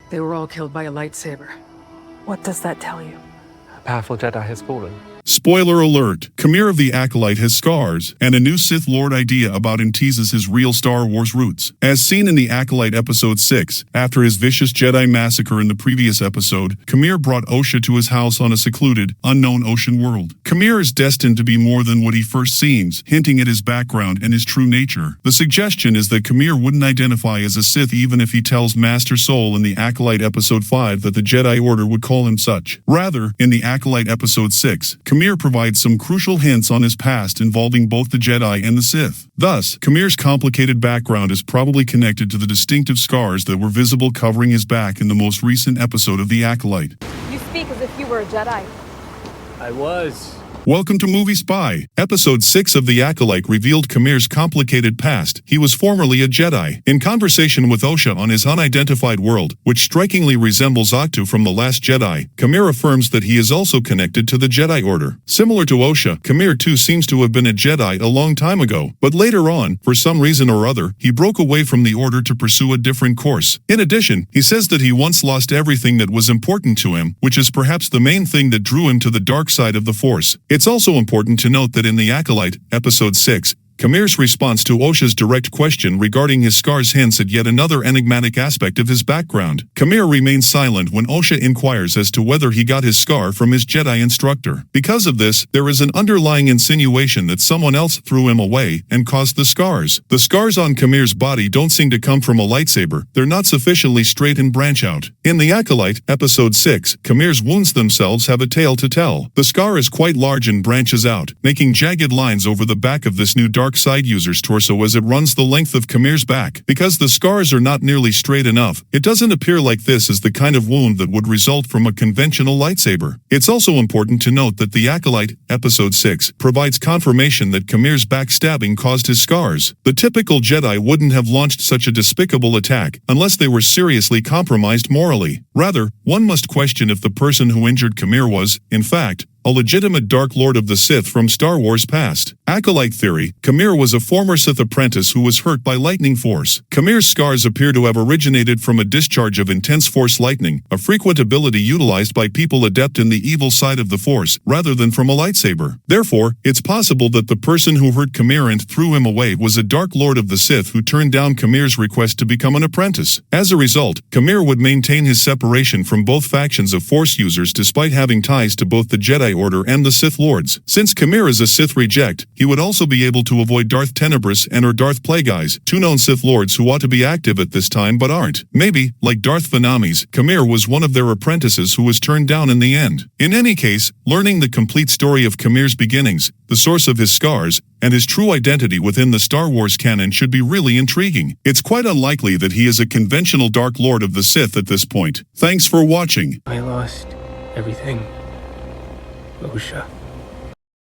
They were all killed by a lightsaber. What does that tell you? A powerful Jedi has fallen. Spoiler alert, Qimir of the Acolyte has scars, and a new Sith Lord idea about him teases his real Star Wars roots. As seen in The Acolyte Episode 6, after his vicious Jedi massacre in the previous episode, Qimir brought Osha to his house on a secluded, unknown ocean world. Qimir is destined to be more than what he first seems, hinting at his background and his true nature. The suggestion is that Qimir wouldn't identify as a Sith even if he tells Master Soul in The Acolyte Episode 5 that the Jedi Order would call him such. Rather, in The Acolyte Episode 6, Qimir provides some crucial hints on his past involving both the Jedi and the Sith. Thus, Qimir's complicated background is probably connected to the distinctive scars that were visible covering his back in the most recent episode of The Acolyte. You speak as if you were a Jedi. I was. Welcome to Movie Spy. Episode 6 of The Acolyte revealed Qimir's complicated past. He was formerly a Jedi. In conversation with Osha on his unidentified world, which strikingly resembles Octu from The Last Jedi, Qimir affirms that he is also connected to the Jedi Order. Similar to Osha, Qimir too seems to have been a Jedi a long time ago, but later on, for some reason or other, he broke away from the Order to pursue a different course. In addition, he says that he once lost everything that was important to him, which is perhaps the main thing that drew him to the dark side of the Force. It's also important to note that in The Acolyte, Episode 6, Qimir's response to Osha's direct question regarding his scars hints at yet another enigmatic aspect of his background. Qimir remains silent when Osha inquires as to whether he got his scar from his Jedi instructor. Because of this, there is an underlying insinuation that someone else threw him away and caused the scars. The scars on Qimir's body don't seem to come from a lightsaber. They're not sufficiently straight and branch out. In The Acolyte, Episode 6, Qimir's wounds themselves have a tale to tell. The scar is quite large and branches out, making jagged lines over the back of this new dark side user's torso as it runs the length of Qimir's back. Because the scars are not nearly straight enough, it doesn't appear like this is the kind of wound that would result from a conventional lightsaber. It's also important to note that The Acolyte, Episode 6, provides confirmation that Qimir's backstabbing caused his scars. The typical Jedi wouldn't have launched such a despicable attack unless they were seriously compromised morally. Rather, one must question if the person who injured Qimir was, in fact, a legitimate Dark Lord of the Sith from Star Wars past. Acolyte theory, Qimir was a former Sith apprentice who was hurt by lightning force. Qimir's scars appear to have originated from a discharge of intense force lightning, a frequent ability utilized by people adept in the evil side of the Force, rather than from a lightsaber. Therefore, it's possible that the person who hurt Qimir and threw him away was a Dark Lord of the Sith who turned down Qimir's request to become an apprentice. As a result, Qimir would maintain his separation from both factions of Force users despite having ties to both the Jedi Order and the Sith Lords. Since Qimir is a Sith reject, he would also be able to avoid Darth Tenebris and or Darth Plagueis, two known Sith Lords who ought to be active at this time but aren't. Maybe, like Darth Venamis, Qimir was one of their apprentices who was turned down in the end. In any case, learning the complete story of Qimir's beginnings, the source of his scars, and his true identity within the Star Wars canon should be really intriguing. It's quite unlikely that he is a conventional Dark Lord of the Sith at this point. Thanks for watching. I lost everything. Osha.